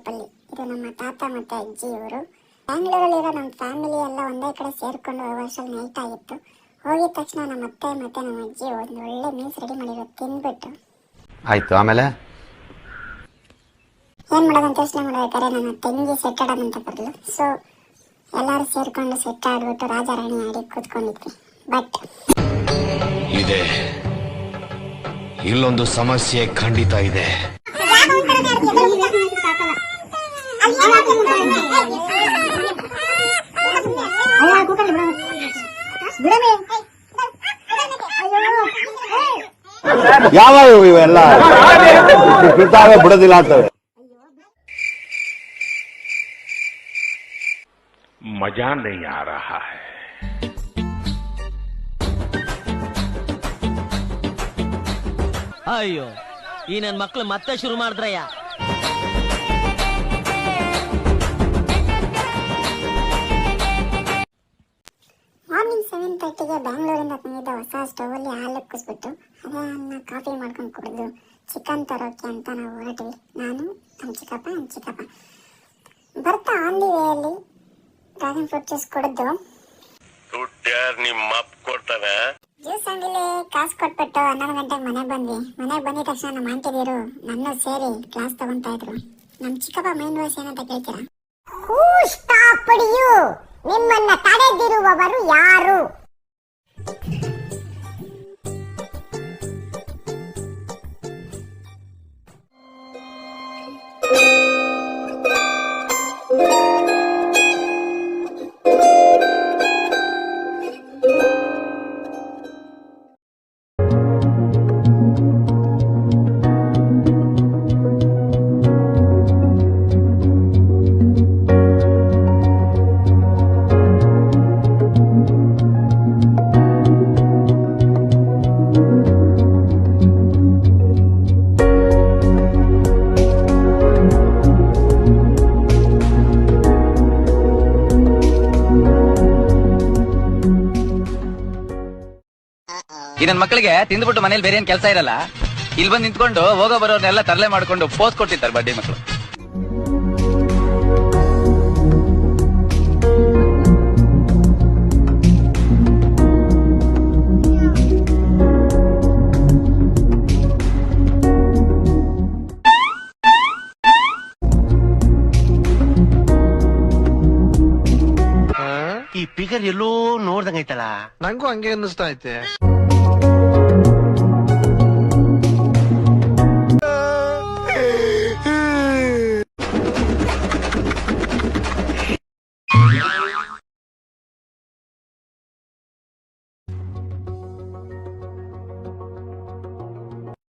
ಪಲ್ಲಿ ಇದು ನಮ್ಮ ತಾತ ಮತ್ತೆ ಅಜ್ಜಿ ಇವರು. ಬ್ಯಾಂಗ್ಳೂರಲ್ಲಿರೋ ನಮ್ಮ ಫ್ಯಾಮಿಲಿ ಎಲ್ಲ ಒಂದೇ ಕಡೆ ಸೇರ್ಕೊಂಡು ವರ್ಷದಲ್ಲಿ ನೈಟ್ ಆಗಿತ್ತು. ಹೋಗಿದ ತಕ್ಷಣ ನಮ್ಮ ಅತ್ತೆ ಮತ್ತೆ ನಮ್ಮ ಅಜ್ಜಿ ಒಂದು ಒಳ್ಳೆ ಮೀಲ್ಸ್ ರೆಡಿ ಮಾಡಿರೋ ತಿಂದ್ಬಿಟ್ಟು ಆಯ್ತು. ಆಮೇಲೆ ಏನ್ ಮಾಡೋದಂತ ಯೋಚನೆ ಮಾಡ್ಬೇಕಾದ್ರೆ ನನ್ನ ತಂಗಿ ಸೆಟ್ ಆಡೋದಂತ ಬರಲು. ಸೊ ಎಲ್ಲರೂ ಸೇರ್ಕೊಂಡು ಸೆಟ್ ಆಡ್ಬಿಟ್ಟು ರಾಜಾರಾಣಿ ಆಡಿ ಕೂತ್ಕೊಂಡಿದ್ವಿ. ಬಟ್ ಇದೆ, ಇಲ್ಲೊಂದು ಸಮಸ್ಯೆ ಖಂಡಿತ ಇದೆ. ಯಾವ ಇವೆಲ್ಲ ಬಿಡೋದಿಲ್ಲ ಅಂತವೆ. मजा नहीं आ रहा है. ಅಯ್ಯೋ, ಈ ನನ್ ಮಕ್ಳು ಮತ್ತೆ ಶುರು ಮಾಡಿದ್ರಯ್ಯ. ಮಾರ್ನಿಂಗ್ 7:30ಗೆ ಬ್ಯಾಂಗ್ಳೂರಿಂದ ತಂದಿದ್ದ ಹೊಸ ಸ್ಟವ್ ಅಲ್ಲಿ ಹಾಲು ಉಕ್ಕಿಸ್ಬಿಟ್ಟು ಅದನ್ನ ಕಾಫಿ ಮಾಡ್ಕೊಂಡು ಕುಡಿದು ಚಿಕನ್ ತರೋಕೆ ಅಂತ ನಾವು ಹೊರಟ್ವಿ. ನಾನು ನಮ್ಮ ಚಿಕ್ಕಪ್ಪ ಬರ್ತಾ ಆನ್ ದಿ ವೇಯಲ್ಲಿ ಡ್ರ್ಯಾಗನ್ ಫ್ರೂಟ್ ಜ್ಯೂಸ್ ಕುಡಿದು ಜ್ಯೂಸ್ ಅಂಗಡಿಲಿ ಕಾಸು ಕೊಟ್ಬಿಟ್ಟು 11 ಗಂಟೆಗೆ ಮನೆಗೆ ಬಂದ್ವಿ. ಮನೆಗೆ ಬಂದಿದ ತಕ್ಷಣ ನಮ್ಮ ಆಂಟಿದಿರು ನನ್ನ ಸೇರಿ ಕ್ಲಾಸ್ ತಗೊಂತಾ ಇದ್ರು. ನಮ್ಮ ಚಿಕ್ಕಪ್ಪ ಮೈನ್ ವಾಯ್ಸ್ ಏನಂತ ಕೇಳ್ತೀರಾ? ಹೂ ಸ್ಟಾಪ್ಡ್ ಯು? ನಿಮ್ಮನ್ನ ತಡೆದಿರುವವರು ಯಾರು? ಈ ನನ್ ಮಕ್ಕಳಿಗೆ ತಿಂದ್ಬಿಟ್ಟು ಮನೇಲಿ ಬೇರೆ ಏನ್ ಕೆಲಸ ಇರಲ್ಲ, ಇಲ್ಲಿ ಬಂದು ನಿಂತ್ಕೊಂಡು ಹೋಗೋ ಬರೋರ್ನೆಲ್ಲ ತರಲೆ ಮಾಡ್ಕೊಂಡು ಪೋಸ್ ಕೊಟ್ಟಿರ್ತಾರೆ ಬಡ್ಡಿ ಮಕ್ಕಳು. ಈ ಪಿಗರ್ ಎಲ್ಲೋ ನೋಡ್ದಂಗೈತಲ್ಲ. ನಂಗೂ ಹಂಗೆ ಅನ್ನಿಸ್ತಾ ಐತೆ.